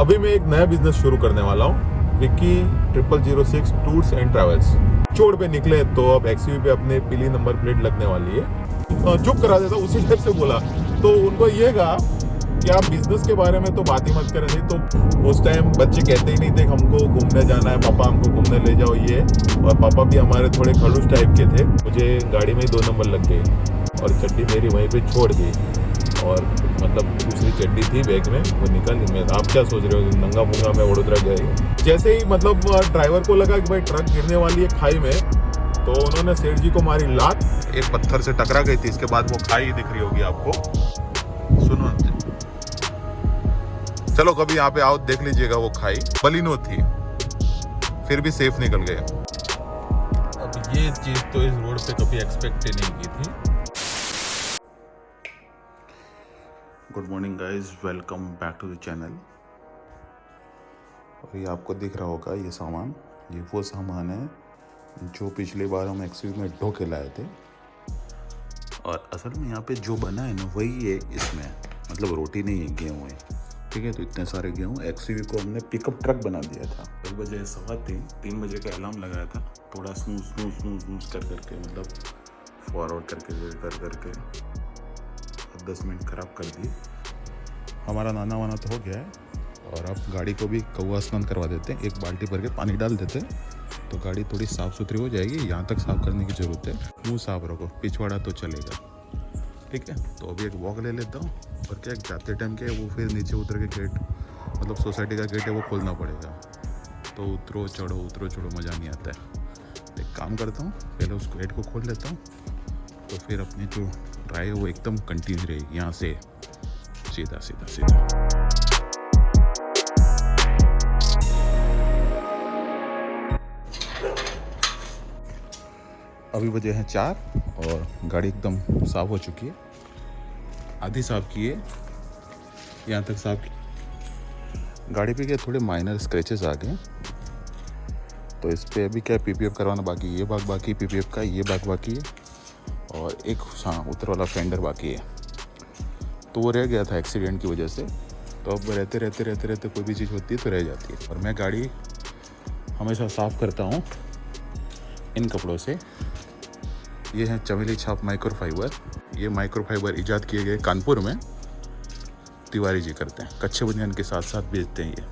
अभी मैं एक नया बिजनेस शुरू करने वाला हूँ, विक्की 0006 टूर्स एंड ट्रैवल्स। चोड़ पे निकले तो अब एक्सयूवी पे अपने पीली नंबर प्लेट लगने वाली है। चुप करा देता उसी टाइप से बोला, तो उनको ये कहा कि आप बिजनेस के बारे में तो बात ही मत करें। नहीं तो उस टाइम बच्चे कहते ही नहीं थे हमको घूमने जाना है, पापा हमको घूमने ले जाओ ये। और पापा भी हमारे थोड़े खड़ूस टाइप के थे। मुझे गाड़ी में ही 2 नंबर लग गए और चड्डी मेरी वहीं पे छोड़ गई। और मतलब दूसरी चड्डी थी बैग में, वो निकल नहीं। मैं आप क्या सोच रहे हो, नंगा मुंगा मैं वडोदरा गया। जैसे ही मतलब ड्राइवर को लगा कि भाई ट्रक गिरने वाली है खाई में, तो उन्होंने सेठ जी को मारी लात। एक पत्थर से टकरा गई थी, इसके बाद वो खाई दिख रही होगी आपको। सुनो, चलो कभी यहाँ पे आओ, देख लीजिएगा वो खाई। बलिनो थी, फिर भी सेफ निकल गए। अब ये चीज तो इस रोड पे कभी एक्सपेक्ट ही नहीं की थी। Good morning guys, welcome back to the channel. और ये आपको दिख रहा होगा, ये सामान, ये वो सामान है जो पिछली बार हम एक्सयूवी में ढो के लाए थे। और असल में यहाँ पे जो बना है ना वही है इसमें, मतलब रोटी नहीं है, गेहूँ है। ठीक है, तो इतने सारे गेहूँ एक्सयूवी को हमने पिकअप ट्रक बना दिया था। 1 बजे 3 बजे का अलार्म लगाया था। थोड़ा स्नूज कर करके, मतलब फॉरवर्ड करके 10 मिनट ख़राब कर दिए। हमारा नाना वाना तो हो गया है, और अब गाड़ी को भी कौवा स्नान करवा देते हैं। 1 बाल्टी भर के पानी डाल देते हैं तो गाड़ी थोड़ी साफ़ सुथरी हो जाएगी। यहाँ तक साफ़ करने की ज़रूरत है, मुंह साफ रखो, पिछवाड़ा तो चलेगा। ठीक है, तो अभी एक वॉक ले लेता हूँ। और क्या जाते टाइम क्या है, वो फिर नीचे उतर के गेट, मतलब सोसाइटी का गेट है, वो खोलना पड़ेगा। तो उतरो चढ़ो मज़ा नहीं आता है। एक काम करता हूँ, पहले उस गेट को खोल लेता हूँ, तो फिर अपनी जो ड्राइव वो एकदम कंटिन्यू रहेगी, यहाँ से सीधा। अभी बजे हैं 4 और गाड़ी एकदम साफ़ हो चुकी है। आधी साफ़ की है, यहाँ तक साफ़ की। गाड़ी पे क्या थोड़े माइनर स्क्रैचेस आ गए, तो इस पर अभी क्या पीपीएफ करवाना बाकी है। ये भाग बाकी पीपीएफ का, ये भाग बाकी है, और एक ऊपर वाला फेंडर बाकी है। तो वो रह गया था एक्सीडेंट की वजह से। तो अब रहते कोई भी चीज़ होती है तो रह जाती है। और मैं गाड़ी हमेशा साफ़ करता हूँ इन कपड़ों से। ये है चमेली छाप माइक्रोफाइबर। ये माइक्रोफाइबर ईजाद किए गए कानपुर में, तिवारी जी करते हैं, कच्चे बनियान के साथ साथ बेचते हैं ये।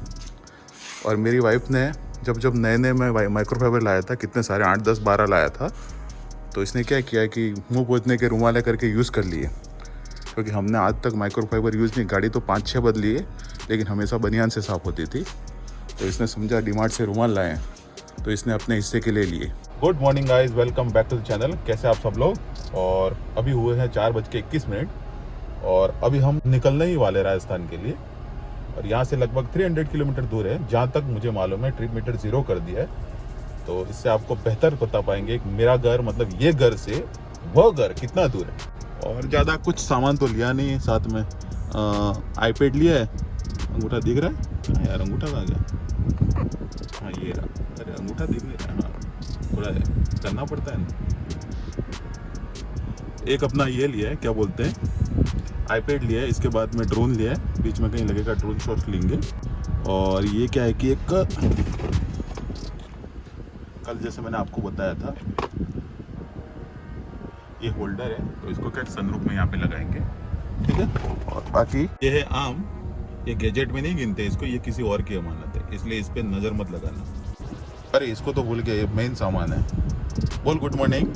और मेरी वाइफ ने जब नए मैं माइक्रोफाइबर लाया था, कितने सारे 8, 10, 12 लाया था, तो इसने क्या किया कि मुंह पोंछने के रुमाल करके यूज़ कर लिए। क्योंकि हमने आज तक माइक्रोफाइबर यूज़ नहीं, गाड़ी तो 5-6 बदली है, लेकिन हमेशा बनियान से साफ़ होती थी। तो इसने समझा डीमार्ट से रुमाल लाए, तो इसने अपने हिस्से के ले लिए। Good morning guys, welcome back to the channel. कैसे आप सब लोग। और अभी हुए हैं 4:21 और अभी हम निकलने ही वाले राजस्थान के लिए। और यहाँ से लगभग 300 किलोमीटर दूर है, जहाँ तक मुझे मालूम है। ट्रिप मीटर 0 कर दिया है, तो इससे आपको बेहतर बता पाएंगे कि मेरा घर, मतलब ये घर से वह घर कितना दूर है। और ज़्यादा कुछ सामान तो लिया नहीं है साथ में। आईपैड लिया है। अंगूठा दिख रहा है? हाँ यार, अंगूठा कहाँ गया? हाँ ये रहा। अरे अंगूठा दिख नहीं रहा। हाँ, थोड़ा करना पड़ता है ना। एक अपना ये लिया है, क्या बोलते हैं, आईपैड लिया है। इसके बाद में ड्रोन लिया है, बीच में कहीं लगेगा ड्रोन शॉट्स लेंगे। और ये क्या है कि एक कल जैसे मैंने आपको बताया था, ये होल्डर है, तो इसको क्या सनरूफ में यहाँ पे लगाएंगे। ठीक है, और बाकी ये है आम, ये गैजेट में नहीं गिनते इसको, ये किसी और की अमानत है, इसलिए इस पर नज़र मत लगाना। अरे इसको तो भूल गए, ये मेन सामान है। बोल गुड मॉर्निंग,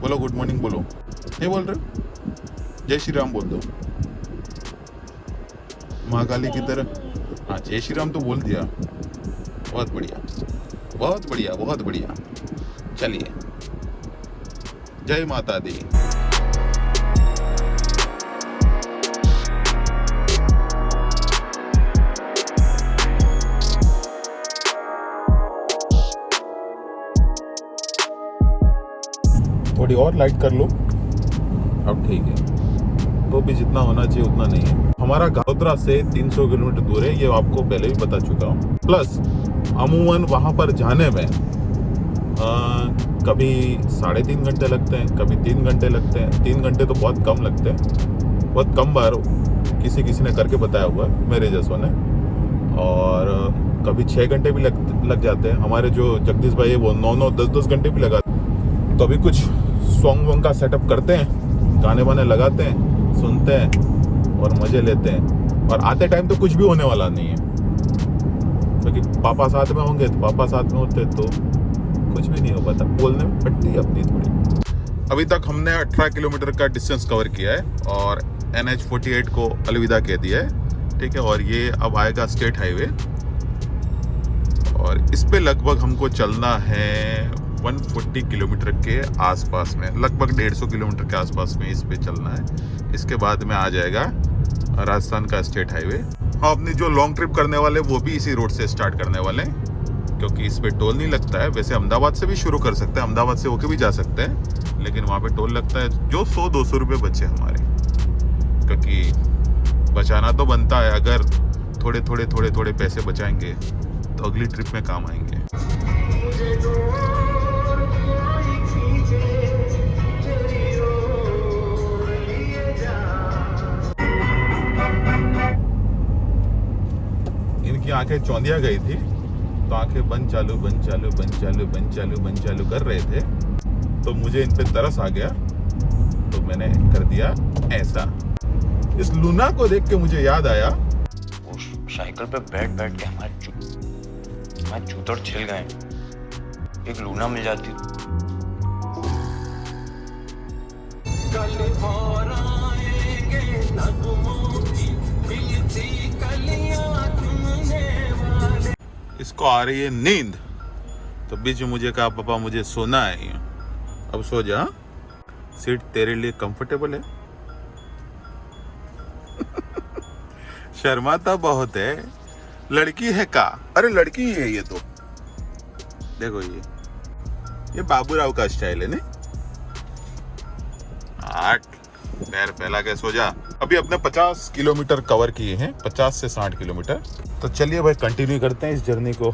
बोलो गुड मॉर्निंग, बोलो। नहीं बोल रहे? जय श्री राम बोल दो, महाकाली की तरह। हाँ जय श्री राम तो बोल दिया। बहुत बढ़िया। चलिए, जय माता दी। थोड़ी और लाइट कर लो, अब ठीक है। तो भी जितना होना चाहिए उतना नहीं है। हमारा गौतरा से 300 किलोमीटर दूर है, ये आपको पहले भी बता चुका हूँ। प्लस अमूमन वहाँ पर जाने में कभी 3.5 घंटे लगते हैं, कभी 3 घंटे लगते हैं। 3 घंटे तो बहुत कम लगते हैं, बहुत कम बार किसी ने करके बताया हुआ है मेरे जैसों ने। और कभी 6 घंटे भी लग जाते हैं। हमारे जो जगदीश भाई है वो 9-9 10-10 घंटे भी लगाते हैं। तो अभी कुछ सॉन्ग वॉन्ग का सेटअप करते हैं, गाने वाने लगाते हैं, सुनते हैं और मज़े लेते हैं। और आते टाइम तो कुछ भी होने वाला नहीं है, क्योंकि पापा साथ में होंगे तो पापा साथ में होते तो कुछ भी नहीं हो पाता। बोलने में फटती अपनी थोड़ी। अभी तक हमने 18 किलोमीटर का डिस्टेंस कवर किया है और NH48 को अलविदा कह दिया है, ठीक है। और ये अब आएगा स्टेट हाईवे और इस पे लगभग हमको चलना है 140 किलोमीटर के आसपास में, लगभग 150 किलोमीटर के आसपास में इस पे चलना है। इसके बाद में आ जाएगा राजस्थान का स्टेट हाईवे। हाँ, अपनी जो लॉन्ग ट्रिप करने वाले वो भी इसी रोड से स्टार्ट करने वाले हैं, क्योंकि इस पे टोल नहीं लगता है। वैसे अहमदाबाद से भी शुरू कर सकते हैं, अहमदाबाद से होके भी जा सकते हैं, लेकिन वहाँ पे टोल लगता है जो 100-200 रुपये बचे हमारे, क्योंकि बचाना तो बनता है। अगर थोड़े पैसे बचाएंगे तो अगली ट्रिप में काम आएंगे। इनकी आंखें चौंधिया गई थी तो आंखें बंद चालू कर रहे थे, तो मुझे इन पे तरस आ गया तो मैंने कर दिया ऐसा। इस लूना को देख के मुझे याद आया, वो साइकिल पे बैठ के हमारे जूतड़ छिल गए। एक लूना मिल जाती। इसको आ रही है नींद, तो बीच में मुझे कहा पापा मुझे सोना है, अब सो जा, सीट तेरे लिए कंफर्टेबल है। शर्माता बहुत है, लड़की है का? अरे लड़की ही है ये तो, देखो ये बाबूराव का स्टाइल है नहीं। आठ पैर फैला के सो जा। अभी अपने 50 किलोमीटर कवर किए हैं, 50 से 60 किलोमीटर। तो चलिए भाई कंटिन्यू करते हैं इस जर्नी को।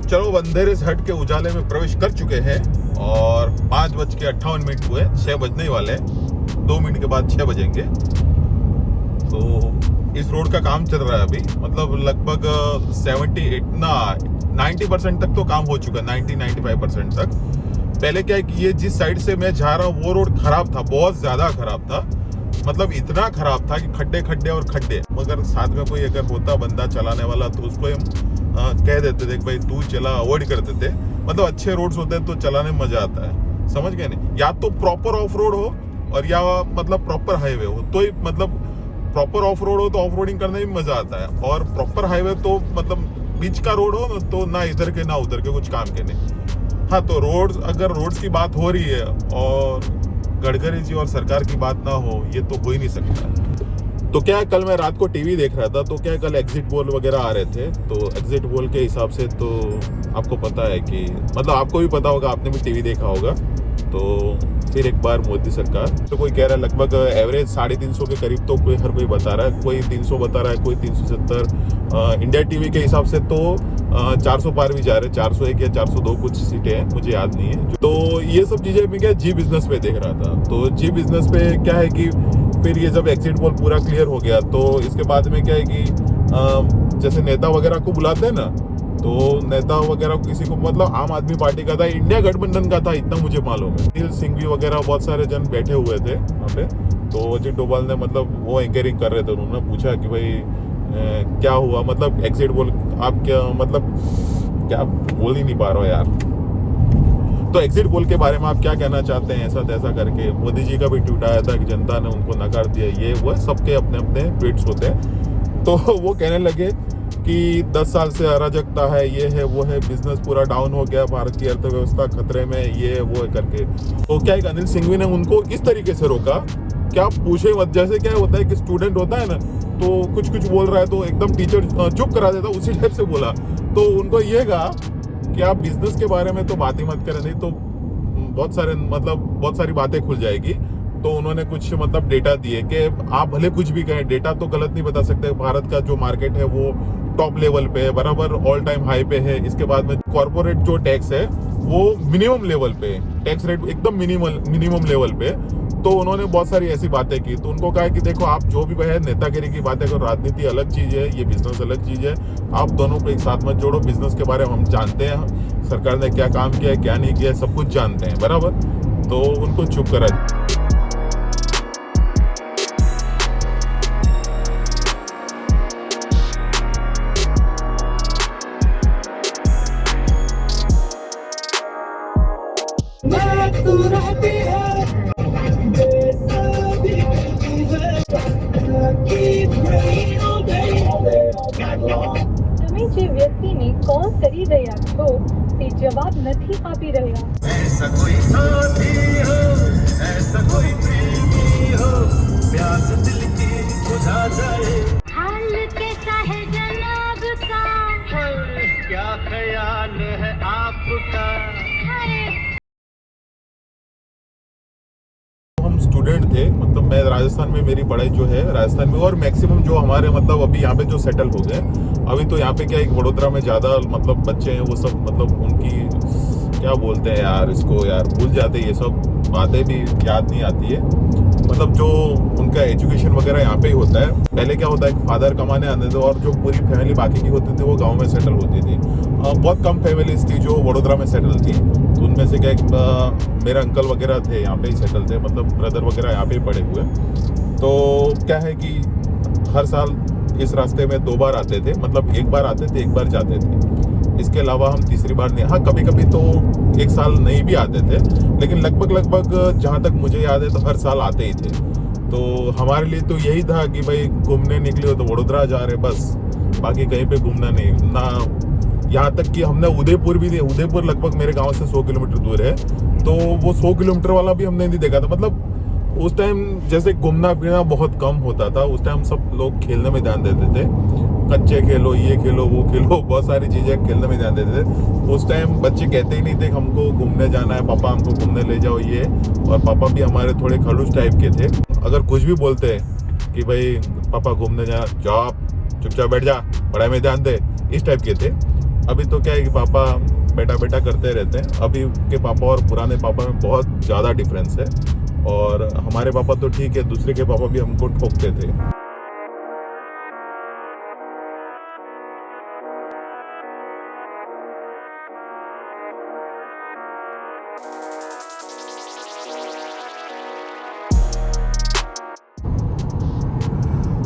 चलो अंधेरे से हट के उजाले में प्रवेश कर चुके हैं और 5:58 हुए, 6 बजने ही वाले हैं। 2 मिनट के बाद 6 बजेंगे। तो इस रोड का काम चल रहा है अभी, मतलब लगभग 90% तक तो काम हो चुका है, 90-95% तक। पहले क्या है कि ये जिस साइड से मैं जा रहा हूँ वो रोड खराब था, बहुत ज्यादा खराब था। मतलब इतना खराब था कि खड्डे और खड्डे। मगर साथ में कोई अगर होता बंदा चलाने वाला तो उसको हम कह देते देख भाई तू चला, अवॉइड कर देते। मतलब अच्छे रोड्स होते हैं तो चलाने में मजा आता है, समझ गए नहीं? या तो प्रॉपर ऑफ रोड हो और या मतलब प्रॉपर हाईवे हो, तो ही मतलब प्रॉपर ऑफ रोड हो तो ऑफ रोडिंग करने में मजा आता है। और प्रॉपर हाईवे तो मतलब बीच का रोड हो तो ना इधर के ना उधर के, कुछ काम के नहीं। हाँ, तो रोड्स की बात हो रही है और गडकरी जी और सरकार की बात ना हो, ये तो हो ही नहीं सकता। तो क्या है, कल मैं रात को टीवी देख रहा था, तो क्या कल एग्जिट पोल वगैरह आ रहे थे, तो एग्जिट पोल के हिसाब से तो आपको पता है कि मतलब आपको भी पता होगा, आपने भी टीवी देखा होगा। तो फिर एक बार मोदी सरकार, तो कोई कह रहा है लगभग एवरेज 350 के करीब, तो हर कोई बता रहा है, कोई 300 बता रहा है, कोई 370। इंडिया टीवी के हिसाब से तो 400 पार भी जा रहे हैं, 401 या 402 कुछ सीटें हैं, मुझे याद नहीं है। तो ये सब चीजें मैं क्या जी बिजनेस पे देख रहा था। तो जी बिजनेस पे क्या है कि फिर ये जब एग्जिट पोल पूरा क्लियर हो गया तो इसके बाद में क्या है कि जैसे नेता वगैरह को बुलाते हैं ना, तो नेता वगैरह किसी को, मतलब आम आदमी पार्टी का था, इंडिया गठबंधन का था, इतना मुझे मालूम है। अनिल सिंघवी वगैरह बहुत सारे जन बैठे हुए थे वहाँ पे। तो अजित डोभाल ने मतलब वो एंकरिंग कर रहे थे, उन्होंने पूछा कि भाई क्या हुआ, मतलब एग्जिट पोल आप क्या, मतलब क्या बोल ही नहीं पा रहे हो यार। तो एग्जिट पोल के बारे में आप क्या कहना चाहते हैं, ऐसा तैसा करके। मोदी जी का भी ट्वीट आया था कि जनता ने उनको नकार दिया, ये वो सबके अपने अपने ट्वीट्स होते हैं। तो वो कहने लगे कि 10 साल से अराजकता है, ये है वो है, बिजनेस पूरा डाउन हो गया, भारत की अर्थव्यवस्था खतरे में, ये है वो है करके। तो क्या एक अनिल सिंघवी ने उनको इस तरीके से रोका कि आप पूछे मत। जैसे क्या होता है कि स्टूडेंट होता है ना, तो कुछ बोल रहा है तो एकदम टीचर चुप करा देता, उसी टाइप से बोला। तो उनको ये कहा कि आप बिजनेस के बारे में तो बात ही मत करें, नहीं तो बहुत सारी बातें खुल जाएगी। तो उन्होंने कुछ मतलब डेटा दिए कि आप भले कुछ भी कहें, डेटा तो गलत नहीं बता सकते। भारत का जो मार्केट है वो टॉप लेवल पे है, बराबर ऑल टाइम हाई पे है। इसके बाद में कॉर्पोरेट जो टैक्स है वो मिनिमम लेवल पे, टैक्स रेट एकदम मिनिमम लेवल पे। तो उन्होंने बहुत सारी ऐसी बातें की। तो उनको कहा कि देखो, आप जो भी है नेतागिरी की बातें करो, राजनीति अलग चीज है, ये बिजनेस अलग चीज है, आप दोनों को एक साथ मत जोड़ो। बिजनेस के बारे में हम जानते हैं, सरकार ने क्या काम किया है क्या नहीं किया है, सब कुछ जानते हैं, बराबर। तो उनको चुप करा। તમે જે વ્યક્તિને કોલ કરી રહ્યા છો તે જવાબ નથી આપી રહ્યા. ऐसा कोई साथी हो, ऐसा कोई प्रेमी हो, प्यास दिल की बुझा जाए. हाल कैसा है जनाब का? क्या ख्याल है आपका? हम स्टूडेंट थे, मतलब मैं राजस्थान में, मेरी पढ़ाई जो है राजस्थान में, और मैक्सिमम जो हमारे मतलब अभी यहाँ पे जो सेटल हो गए, अभी तो यहाँ पे क्या एक वडोदरा में ज़्यादा मतलब बच्चे हैं, वो सब मतलब उनकी क्या बोलते हैं यार, इसको यार भूल जाते हैं, ये सब बातें भी याद नहीं आती है। मतलब जो उनका एजुकेशन वगैरह यहाँ पे ही होता है। पहले क्या होता है, फादर कमाने आते थे और जो पूरी फैमिली बाकी की होती थी वो गाँव में सेटल होती थी। बहुत कम फैमिलीज थी जो वडोदरा में सेटल थी। तो उनमें से क्या एक मेरा अंकल वगैरह थे यहाँ पे ही सेटल थे, मतलब ब्रदर वगैरह यहाँ पे ही पड़े हुए। तो क्या है कि हर साल इस रास्ते में 2 बार आते थे, मतलब एक बार आते थे, एक बार जाते थे। इसके अलावा हम तीसरी बार नहीं, हाँ कभी कभी तो एक साल नहीं भी आते थे, लेकिन लगभग जहाँ तक मुझे याद है तो हर साल आते ही थे। तो हमारे लिए तो यही था कि भाई घूमने निकले हो तो वडोदरा जा रहे बस, बाकी कहीं पे घूमना नहीं ना। यहाँ तक कि हमने उदयपुर भी नहीं, उदयपुर लगभग मेरे गांव से 100 किलोमीटर दूर है, तो वो 100 किलोमीटर वाला भी हमने नहीं देखा था। मतलब उस टाइम जैसे घूमना फिरना बहुत कम होता था, उस टाइम सब लोग खेलने में ध्यान देते थे, कच्चे खेलो, ये खेलो, वो खेलो, बहुत सारी चीज़ें खेलने में ध्यान देते थे। उस टाइम बच्चे कहते ही नहीं थे हमको घूमने जाना है, पापा हमको घूमने ले जाओ ये। और पापा भी हमारे थोड़े खड़ूस टाइप के थे, अगर कुछ भी बोलते कि भाई पापा घूमने जाना, जाओ चुपचाप बैठ जा, पढ़ाई में ध्यान दे, इस टाइप के थे। अभी तो क्या है कि पापा बेटा बेटा करते रहते हैं। अभी के पापा और पुराने पापा में बहुत ज़्यादा डिफरेंस है। और हमारे पापा तो ठीक है, दूसरे के पापा भी हमको ठोकते थे।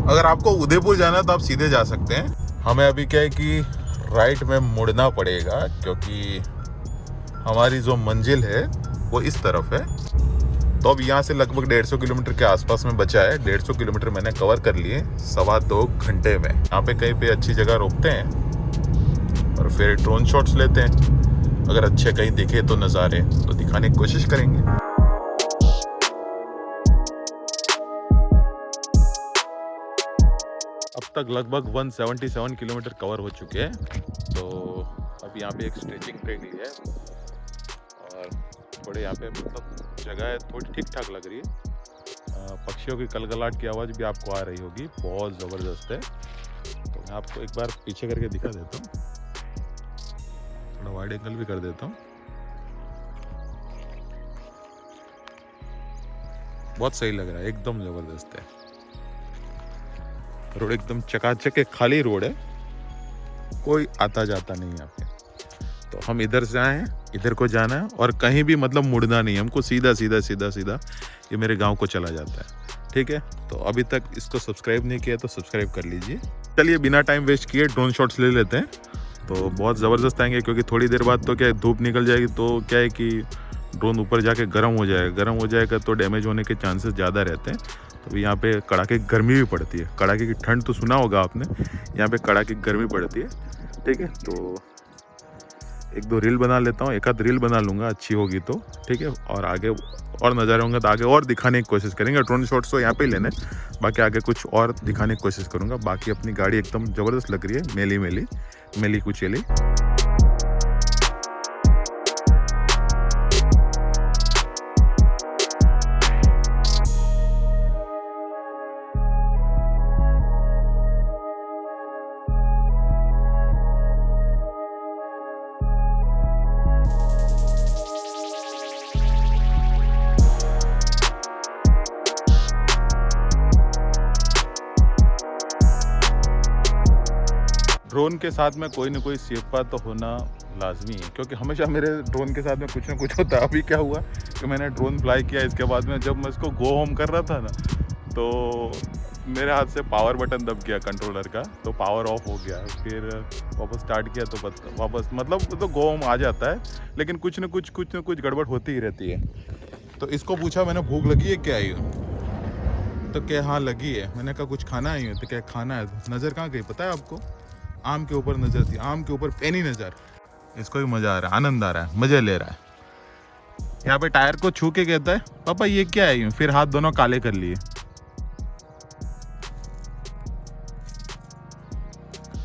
अगर आपको उदयपुर जाना है तो आप सीधे जा सकते हैं। हमें अभी क्या है कि राइट में मुड़ना पड़ेगा, क्योंकि हमारी जो मंजिल है वो इस तरफ है। तो अब यहाँ से लगभग 150 किलोमीटर के आसपास में बचा है। 150 किलोमीटर मैंने कवर कर लिए 2.25 घंटे में। यहाँ पे कहीं पे अच्छी जगह रोकते हैं और फिर ड्रोन शॉट्स लेते हैं। अगर अच्छे कहीं दिखे तो नज़ारे तो दिखाने की कोशिश करेंगे। अब तक लगभग 177 किलोमीटर कवर हो चुके हैं। तो अब यहाँ पे एक स्ट्रेचिंग ब्रेक ली है और थोड़े यहाँ पे मतलब जगह है थोड़ी ठीक ठाक लग रही है। पक्षियों की कलकलाहट की आवाज़ भी आपको आ रही होगी, बहुत ज़बरदस्त है। तो मैं आपको एक बार पीछे करके दिखा देता हूँ, थोड़ा वाइड एंगल भी कर देता हूँ। बहुत सही लग रहा है, एकदम ज़बरदस्त है। रोड एकदम चकाचक है, खाली रोड है, कोई आता जाता नहीं यहाँ पे। तो हम इधर से आए हैं, इधर को जाना है और कहीं भी मतलब मुड़ना नहीं, हमको सीधा सीधा सीधा सीधा ये मेरे गांव को चला जाता है। ठीक है, तो अभी तक इसको सब्सक्राइब नहीं किया तो सब्सक्राइब कर लीजिए। चलिए बिना टाइम वेस्ट किए ड्रोन शॉट्स ले लेते हैं। तो बहुत ज़बरदस्त आएंगे, क्योंकि थोड़ी देर बाद तो क्या है धूप निकल जाएगी, तो क्या है कि ड्रोन ऊपर जाके गर्म हो जाएगा तो डैमेज होने के चांसेस ज़्यादा रहते हैं। तो यहाँ पे कड़ाके की गर्मी भी पड़ती है, कड़ाके की ठंड तो सुना होगा आपने, यहाँ पे कड़ाके की गर्मी पड़ती है। ठीक है, तो 1-2 रील बना लेता हूँ, 1-आध रील बना लूँगा अच्छी होगी तो। ठीक है, और आगे और नज़ारे होंगे तो आगे और दिखाने की कोशिश करेंगे। ड्रोन शॉट्स तो यहाँ पे ही लेने, बाकी आगे कुछ और दिखाने की कोशिश करूँगा। बाकी अपनी गाड़ी एकदम ज़बरदस्त लग रही है, मेली कुचेली। ड्रोन के साथ में कोई ना कोई शेरपा तो होना लाजमी है, क्योंकि हमेशा मेरे ड्रोन के साथ में कुछ ना कुछ होता है। अभी क्या हुआ कि मैंने ड्रोन फ्लाई किया, इसके बाद में जब मैं इसको गो होम कर रहा था ना, तो मेरे हाथ से पावर बटन दब गया कंट्रोलर का, तो पावर ऑफ हो गया। फिर वापस स्टार्ट किया तो वापस मतलब तो गो होम आ जाता है, लेकिन कुछ ना कुछ गड़बड़ होती ही रहती है। तो इसको पूछा मैंने, भूख लगी है क्या? आई हो तो क्या? हाँ लगी है। मैंने कहा कुछ खाना आई हो तो क्या खाना है? नज़र कहाँ गई पता है आपको? आम के ऊपर नज़र थी, आम के ऊपर पैनी नज़र। इसको भी मज़ा आ रहा है, आनंद आ रहा है, मज़े ले रहा है। यहाँ पे टायर को छू के कहता है पापा ये क्या है? फिर हाथ दोनों काले कर लिए।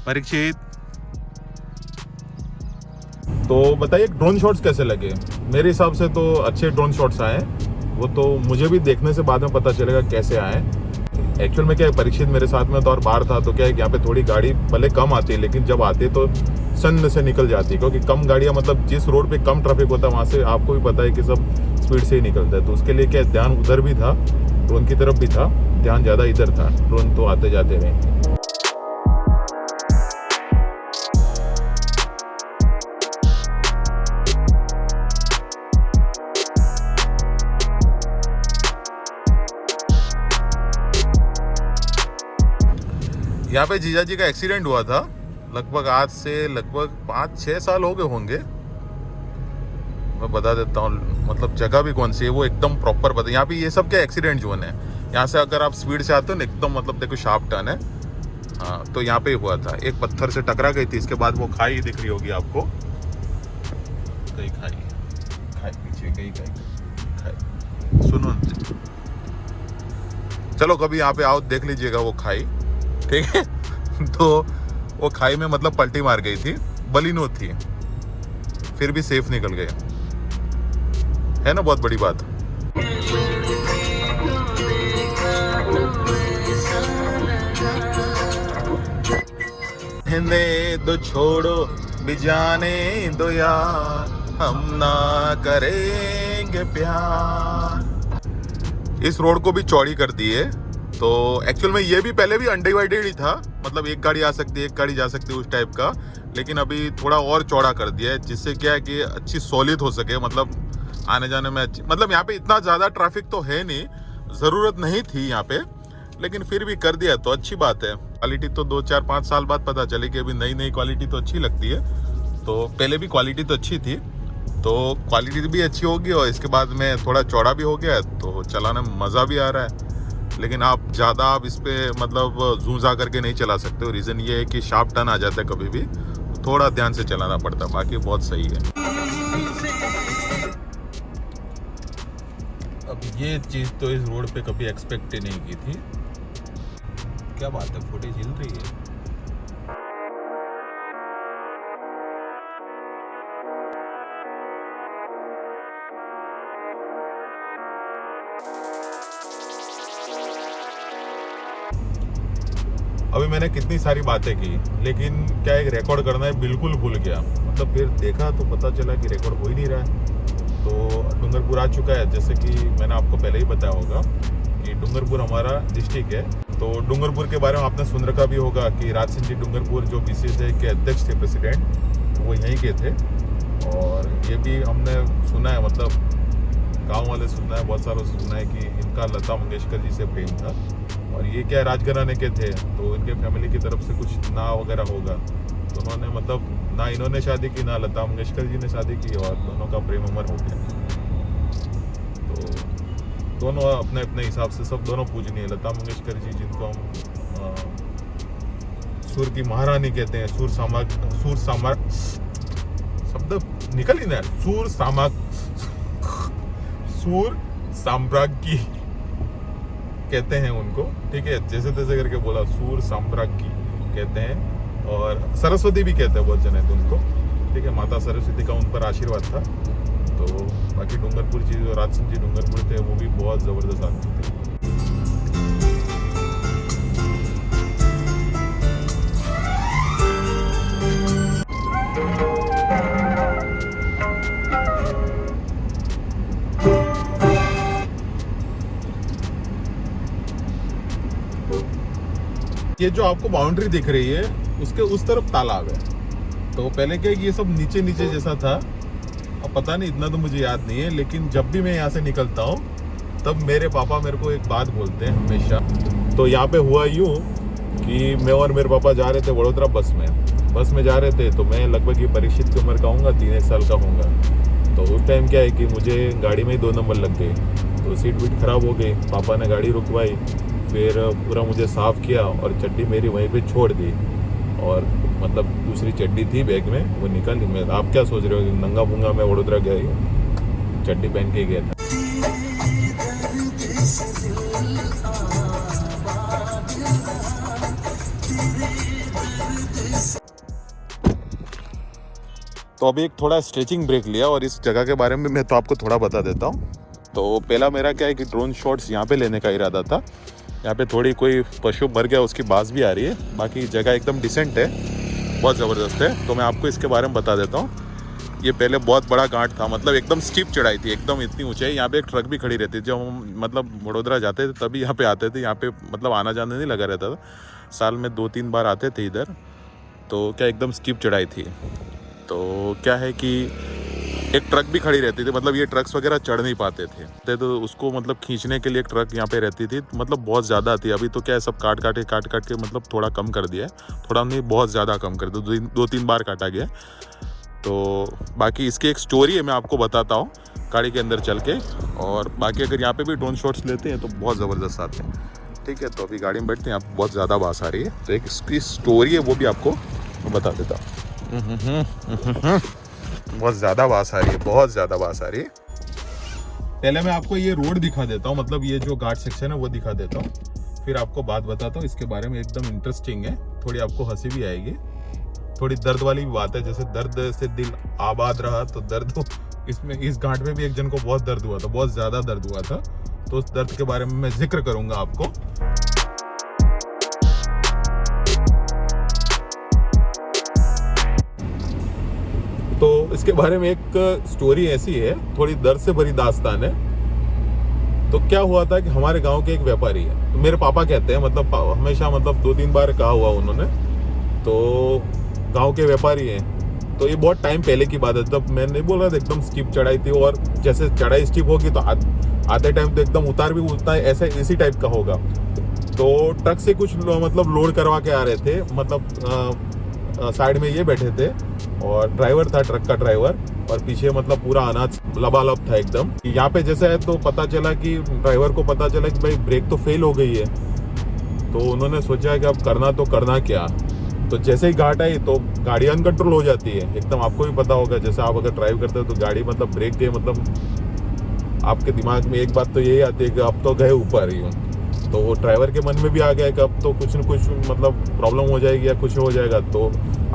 परीक्षित, तो बताइए ड्रोन शॉट्स कैसे लगे? मेरे हिसाब से तो अच्छे ड्रोन शॉट्स आए, वो तो मुझे भी देखने से बाद में पता चलेगा कैसे आए। एक्चुअल में क्या है, परीक्षित मेरे साथ में तो और बाहर था, तो क्या है कि यहाँ पे थोड़ी गाड़ी भले कम आती है, लेकिन जब आती है तो सन से निकल जाती है, क्योंकि कम गाड़ियाँ मतलब जिस रोड पे कम ट्रैफिक होता है वहाँ से आपको भी पता है कि सब स्पीड से ही निकलता है। तो उसके लिए क्या ध्यान उधर भी था, ड्रोन की तरफ भी था, ध्यान ज़्यादा इधर था। ड्रोन तो आते जाते रहेंगे। यहाँ पे जीजा जी का एक्सीडेंट हुआ था, लगभग आज से लगभग 5-6 साल हो गए होंगे। मैं बता देता हूँ मतलब जगह भी कौन सी है वो एकदम प्रॉपर बता। यहाँ पे ये सब क्या एक्सीडेंट जोन है। यहाँ से अगर आप स्पीड से आते हो ना एकदम मतलब देखो शार्प टर्न है। हाँ तो यहाँ पे ही हुआ था, एक पत्थर से टकरा गई थी, इसके बाद वो खाई दिख रही होगी आपको, कहीं खाई पीछे कहीं खाई। सुनो चलो कभी यहाँ पे आओ देख लीजिएगा वो खाई, ठीक है। तो वो खाई में मतलब पलटी मार गई थी, बलिनो थी, फिर भी सेफ निकल गए, है ना, बहुत बड़ी बात। हिंदे दो छोड़ो भी जाने दो यार, हम ना करेंगे प्यार। इस रोड को भी चौड़ी कर दी है। तो एक्चुअल में ये भी पहले भी अनडिवाइडेड ही था, मतलब एक गाड़ी आ सकती है एक गाड़ी जा सकती है उस टाइप का, लेकिन अभी थोड़ा और चौड़ा कर दिया है, जिससे क्या है कि अच्छी सहूलियत हो सके, मतलब आने जाने में अच्छी। मतलब यहाँ पे इतना ज़्यादा ट्रैफिक तो है नहीं, ज़रूरत नहीं थी यहाँ पे, लेकिन फिर भी कर दिया तो अच्छी बात है। क्वालिटी तो 2-4-5 साल बाद पता चले कि अभी नई नई क्वालिटी तो अच्छी लगती है। तो पहले भी क्वालिटी तो अच्छी थी, तो क्वालिटी भी अच्छी होगी और इसके बाद में थोड़ा चौड़ा भी हो गया है, तो चलाने में मज़ा भी आ रहा है। लेकिन आप ज़्यादा आप इस पर मतलब जूझा करके नहीं चला सकते हो। रीज़न ये है कि शार्प टर्न आ जाता है कभी भी, थोड़ा ध्यान से चलाना पड़ता है, बाकी बहुत सही है। अब ये चीज़ तो इस रोड पे कभी एक्सपेक्ट ही नहीं की थी। क्या बात है, फुटेज हिल रही है। अभी मैंने कितनी सारी बातें की, लेकिन क्या एक रिकॉर्ड करना है बिल्कुल भूल गया। मतलब फिर देखा तो पता चला कि रिकॉर्ड हो ही नहीं रहा है। तो डूंगरपुर आ चुका है, जैसे कि मैंने आपको पहले ही बताया होगा कि डूंगरपुर हमारा डिस्ट्रिक्ट है। तो डूंगरपुर के बारे में आपने सुन रखा भी होगा कि राज सिंह जी डूंगरपुर जो BCCI के अध्यक्ष थे, प्रेसिडेंट, वो यहीं के थे। और ये भी हमने सुना है, मतलब गाँव वाले सुना है, बहुत सारों से सुना है कि इनका लता मंगेशकर जी से प्रेम था। और ये क्या राजघराने के थे, तो इनके फैमिली की तरफ से कुछ ना वगैरह होगा, तो उन्होंने मतलब ना इन्होंने शादी की ना लता मंगेशकर जी ने शादी की, और दोनों का प्रेम अमर हो गया। तो दोनों अपने अपने हिसाब से सब दोनों पूजनीय। लता मंगेशकर जी जिनको हम सुर की महारानी कहते हैं, सुर शब्द निकल ही ना, सुर साम्राज्ञी कहते हैं उनको, ठीक है, जैसे तैसे करके बोला, सूर साम्राज्ञी कहते हैं। और सरस्वती भी कहते हैं बहुत जने तो उनको, ठीक है, माता सरस्वती का उन पर आशीर्वाद था। तो बाकी डूंगरपुर जी जो राज सिंह जी डूंगरपुर थे वो भी बहुत ज़बरदस्त आदमी थे। ये जो आपको बाउंड्री दिख रही है, उसके उस तरफ तालाब है। तो पहले क्या ये सब नीचे नीचे जैसा था, अब पता नहीं, इतना तो मुझे याद नहीं है। लेकिन जब भी मैं यहाँ से निकलता हूँ तब मेरे पापा मेरे को एक बात बोलते हैं हमेशा। तो यहाँ पे हुआ यूँ कि मैं और मेरे पापा जा रहे थे वडोदरा बस में जा रहे थे। तो मैं लगभग ये परीक्षित की उम्र का हूँगा, 3 साल का हूँगा। तो उस टाइम क्या है कि मुझे गाड़ी में ही 2 नंबर लग गए, तो सीट वीट खराब हो गई। पापा ने गाड़ी रुकवाई, फिर पूरा मुझे साफ़ किया और चड्डी मेरी वहीं पे छोड़ दी। और मतलब दूसरी चड्डी थी बैग में, वो निकाली। मैं, आप क्या सोच रहे हो कि नंगा पुंगा मैं वडोदरा गया हूँ, चड्डी पहन के गया था। तो अभी एक थोड़ा स्ट्रेचिंग ब्रेक लिया और इस जगह के बारे में मैं तो आपको थोड़ा बता देता हूँ। तो पहला मेरा क्या है कि ड्रोन शॉट्स यहाँ पे लेने का इरादा था। यहाँ पे थोड़ी कोई पशु मर गया, उसकी बाज भी आ रही है। बाकी जगह एकदम डिसेंट है, बहुत ज़बरदस्त है। तो मैं आपको इसके बारे में बता देता हूँ। ये पहले बहुत बड़ा घाट था, मतलब एकदम स्टीप चढ़ाई थी, एकदम इतनी ऊंचाई। यहाँ पे एक ट्रक भी खड़ी रहती थी। जब हम मतलब वडोदरा जाते थे तभी यहाँ पे आते थे। यहाँ पे मतलब आना जाना नहीं लगा रहता था, साल में 2-3 बार आते थे इधर। तो क्या एकदम स्टीप चढ़ाई थी। तो क्या है कि एक ट्रक भी खड़ी रहती थी, मतलब ये ट्रक्स वगैरह चढ़ नहीं पाते थे, तो उसको मतलब खींचने के लिए एक ट्रक यहाँ पे रहती थी। मतलब बहुत ज़्यादा थी। अभी तो क्या है, सब काट के मतलब थोड़ा कम कर दिया है। थोड़ा नहीं, बहुत ज़्यादा कम कर दिया, 2-3 बार काटा गया। तो बाकी इसकी एक स्टोरी है, मैं आपको बताता हूँ गाड़ी के अंदर चल के। और बाकी अगर यहाँ पे भी ड्रोन शॉट्स लेते हैं तो बहुत ज़बरदस्त आते हैं। ठीक है, तो अभी गाड़ी में बैठते हैं, आप बहुत ज़्यादा आवाज़ आ रही है, तो एक इसकी स्टोरी है वो भी आपको बता देता हूँ। बहुत ज़्यादा आवाज़ आ रही है, बहुत ज़्यादा आवाज़ आ रही है। पहले मैं आपको ये रोड दिखा देता हूँ, मतलब ये जो घाट सेक्शन है वो दिखा देता हूँ, फिर आपको बात बताता हूँ इसके बारे में। एकदम इंटरेस्टिंग है, थोड़ी आपको हंसी भी आएगी, थोड़ी दर्द वाली भी बात है। जैसे दर्द से दिल आबाद रहा, तो दर्द इसमें, इस घाट में भी एक जन को बहुत दर्द हुआ था, बहुत ज़्यादा दर्द हुआ था। तो उस दर्द के बारे में मैं जिक्र करूँगा आपको। तो इसके बारे में एक स्टोरी ऐसी है, थोड़ी दर्द से भरी दास्तान है। तो क्या हुआ था कि हमारे गांव के एक व्यापारी है, तो मेरे पापा कहते हैं, मतलब हमेशा, मतलब 2-3 बार कहा हुआ उन्होंने। तो गांव के व्यापारी हैं। तो ये बहुत टाइम पहले की बात है, तब मैं नहीं बोल रहा था एकदम स्टीप चढ़ाई थी। और जैसे चढ़ाई स्टीप होगी तो आते टाइम तो एकदम उतार भी उतना है, ऐसे इसी टाइप का होगा। तो ट्रक से कुछ मतलब लोड करवा के आ रहे थे, मतलब साइड में ये बैठे थे और ड्राइवर था, ट्रक का ड्राइवर, और पीछे मतलब पूरा अनाज लबालब था एकदम। यहाँ पे जैसा है तो पता चला कि ड्राइवर को पता चला कि भाई ब्रेक तो फेल हो गई है। तो उन्होंने सोचा कि अब करना क्या। तो जैसे ही घाट आई तो गाड़ी अनकंट्रोल हो जाती है एकदम। आपको भी पता होगा, जैसे आप अगर ड्राइव करते हो तो गाड़ी मतलब ब्रेक के, मतलब आपके दिमाग में एक बात तो यही आती है कि अब तो गए ऊपर ही। तो वो ड्राइवर के मन में भी आ गया कि अब तो कुछ न कुछ मतलब प्रॉब्लम हो जाएगी या कुछ हो जाएगा। तो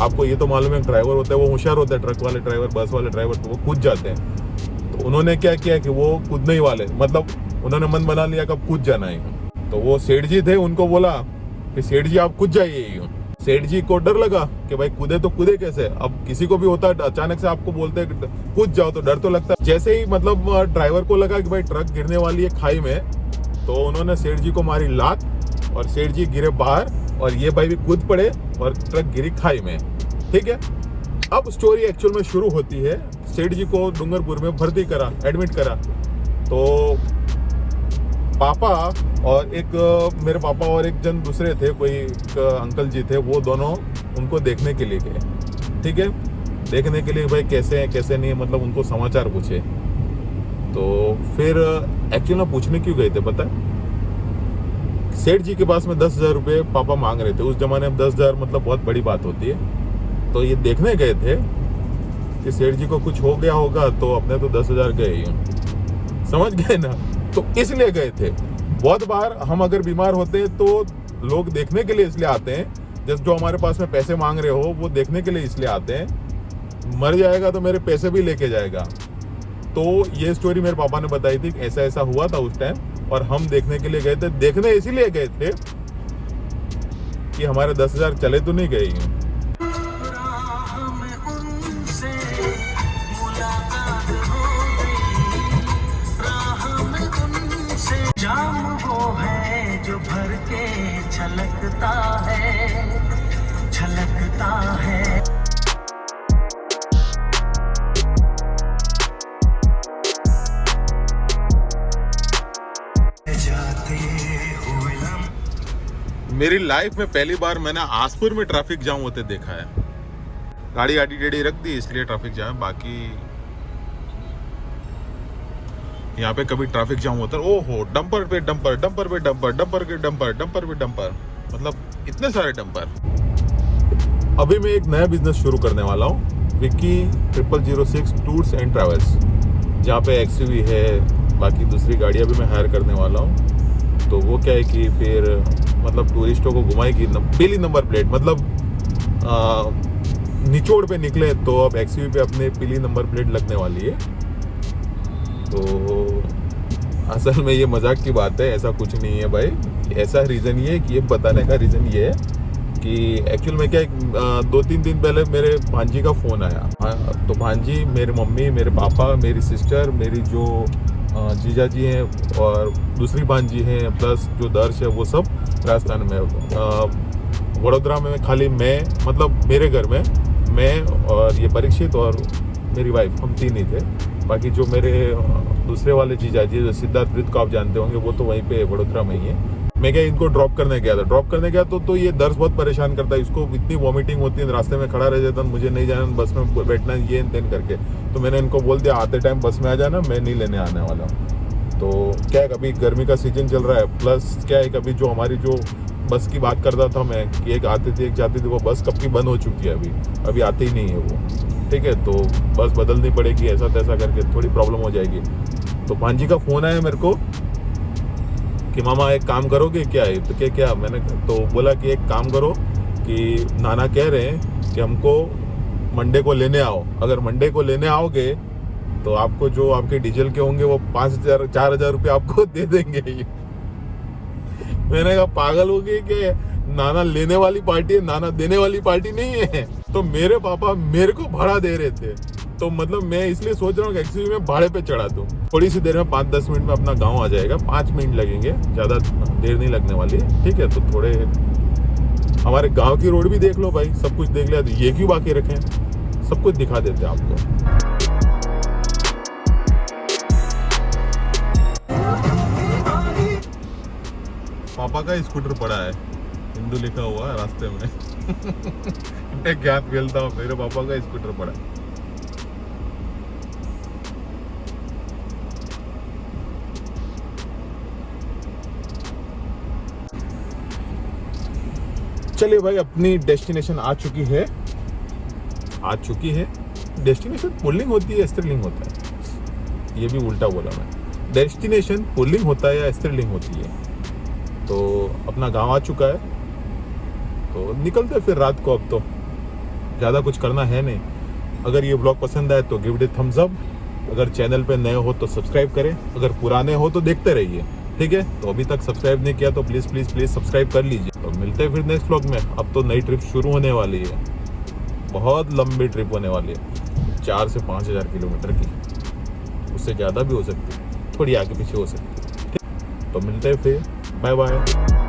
आपको ये तो मालूम है, ड्राइवर होता है वो होशियार होता है, ट्रक वाले ड्राइवर, बस वाले ड्राइवर, तो वो कूद जाते हैं। तो उन्होंने क्या किया कि वो कूदने ही वाले, मतलब उन्होंने मन बना लिया कि अब कूद जाना है। तो वो सेठ जी थे, उनको बोला कि सेठ जी आप कूद जाइए। सेठ जी को डर लगा कि भाई कूदे तो कूदे कैसे। अब किसी को भी होता है, अचानक से आपको बोलते हैं कूद जाओ तो डर तो लगता है। जैसे ही मतलब ड्राइवर को लगा कि भाई ट्रक गिरने वाली है खाई में, तो उन्होंने सेठ जी को मारी लात और सेठ जी गिरे बाहर और ये भाई भी कूद पड़े और ट्रक गिरी खाई में। ठीक है, अब स्टोरी एक्चुअल में शुरू होती है। सेठ जी को डूंगरपुर में भर्ती करा, एडमिट करा। तो पापा और एक मेरे पापा और एक जन दूसरे थे, कोई एक अंकल जी थे, वो दोनों उनको देखने के लिए गए। ठीक है, देखने के लिए भाई कैसे हैं कैसे नहीं, मतलब उनको समाचार पूछे। तो फिर एक्चुअल में पूछने क्यों गए थे पता है? सेठ जी के पास में 10,000 रुपये पापा मांग रहे थे। उस जमाने में 10,000 मतलब बहुत बड़ी बात होती है। तो ये देखने गए थे कि सेठ जी को कुछ हो गया होगा, तो अपने तो 10,000 गए ही, समझ गए ना। तो इसलिए गए थे। बहुत बार हम अगर बीमार होते हैं तो लोग देखने के लिए इसलिए आते हैं, जैसे जो हमारे पास में पैसे मांग रहे हो वो देखने के लिए इसलिए आते हैं। मर जाएगा तो मेरे पैसे भी लेके जाएगा। तो ये स्टोरी मेरे पापा ने बताई थी, ऐसा ऐसा हुआ था उस टाइम और हम देखने के लिए गए थे। देखने इसीलिए गए थे कि हमारे 10,000 चले तो नहीं गए। जाम वो है जो भर के छलकता है, छलक लगता है। जाते हुए मेरी लाइफ में पहली बार मैंने आसपुर में ट्रैफिक जाम होते देखा है। गाड़ी आड़ी टेढ़ी रख दी इसलिए ट्रैफिक जाम, बाकी यहाँ पे कभी ट्रैफिक जाम होता है। ओहो, डंपर पे डंपर, डंपर पे डंपर, डंपर के डंपर, डंपर पे डंपर, मतलब इतने सारे डंपर। अभी मैं एक नया बिजनेस शुरू करने वाला हूँ, विक्की 0006 टूर्स एंड ट्रैवल्स, जहाँ पे एक्सयूवी है, बाकी दूसरी गाड़ियाँ भी मैं हायर करने वाला हूँ। तो वो क्या है कि फिर मतलब टूरिस्टों को घुमाएगी पीली नंबर प्लेट, मतलब निचोड़ पे निकले तो अब एक्सयूवी पे अपने पीली नंबर प्लेट लगने वाली है। तो असल में ये मजाक की बात है, ऐसा कुछ नहीं है भाई। ऐसा रीज़न ये है कि ये बताने का रीज़न ये है कि एक्चुअल में क्या 2-3 दिन पहले मेरे भांजी का फ़ोन आया। तो भांजी, मेरे मम्मी, मेरे पापा, मेरी सिस्टर, मेरी जो जीजा जी हैं और दूसरी भांजी हैं, प्लस जो दर्श है, वो सब राजस्थान में। वडोदरा में खाली मैं, मतलब मेरे घर में मैं और ये परीक्षित और मेरी वाइफ, हम 3 ही थे। बाकी जो मेरे दूसरे वाले जीजा जी, जो सिद्धार्थ वृत्त को आप जानते होंगे, वो तो वहीं पे वडोदरा में ही है। मैं क्या इनको ड्रॉप करने गया था। ड्रॉप करने गया तो ये दर्श बहुत परेशान करता है, इसको इतनी वॉमिटिंग होती है, रास्ते में खड़ा रह जाता है, मुझे नहीं जाना, बस में बैठना, ये तेन करके। तो मैंने इनको बोल दिया आते टाइम बस में आ जाना, मैं नहीं लेने आने वाला हूँ। तो क्या है, कभी गर्मी का सीजन चल रहा है, प्लस क्या है, कभी जो हमारी जो बस की बात करता था मैं कि एक आती थी एक जाती थी, वो बस कब की बंद हो चुकी है, अभी आती ही नहीं है वो। ठीक है, तो बस बदलनी पड़ेगी, ऐसा तैसा करके थोड़ी प्रॉब्लम हो जाएगी। तो भांजी का फ़ोन आया मेरे को कि मामा एक काम करोगे क्या है? तो क्या मैंने तो बोला कि एक काम करो कि नाना कह रहे हैं कि हमको मंडे को लेने आओ। अगर मंडे को लेने आओगे तो आपको जो आपके डीजल के होंगे वो 5,000-4,000 रुपये आपको दे देंगे। मैंने कहा पागल हो गए कि नाना लेने वाली पार्टी है, नाना देने वाली पार्टी नहीं है। तो मेरे पापा मेरे को भाड़ा दे रहे थे, तो मतलब मैं इसलिए सोच रहा हूँ कि एक्चुअली मैं भाड़े पे चढ़ा दूँ। थोड़ी सी देर में 5-10 मिनट में अपना गांव आ जाएगा, 5 मिनट लगेंगे, ज़्यादा देर नहीं लगने वाली। ठीक है, तो थोड़े हमारे गांव की रोड भी देख लो भाई, सब कुछ देख लिया, तो ये क्यों बाकी रखें, सब कुछ दिखा देते हैं आपको। पापा का स्कूटर पड़ा है, हिंदू लिखा हुआ है रास्ते में। मैं क्या खेलता हूँ, मेरे पापा का स्कूटर पड़ा है। चलिए भाई, अपनी डेस्टिनेशन आ चुकी है। डेस्टिनेशन पुलिंग होती है, स्त्रीलिंग होता है? ये भी उल्टा बोला मैं। डेस्टिनेशन पुलिंग होता है या स्त्रीलिंग होती है? तो अपना गांव आ चुका है, तो निकलते फिर रात को। अब तो ज़्यादा कुछ करना है नहीं। अगर ये व्लॉग पसंद आए तो give it a thumbs up. अगर चैनल पे नए हो तो सब्सक्राइब करें, अगर पुराने हो तो देखते रहिए। ठीक है, तो अभी तक सब्सक्राइब नहीं किया तो प्लीज़ प्लीज़ प्लीज़ सब्सक्राइब कर लीजिए। तो मिलते हैं फिर नेक्स्ट व्लॉग में। अब तो नई ट्रिप शुरू होने वाली है, बहुत लंबी ट्रिप होने वाली है, 4 से 5,000 किलोमीटर की, उससे ज़्यादा भी हो सकती है, थोड़ी आगे पीछे हो सकती है। ठीक, तो मिलते हैं फिर, बाय बाय।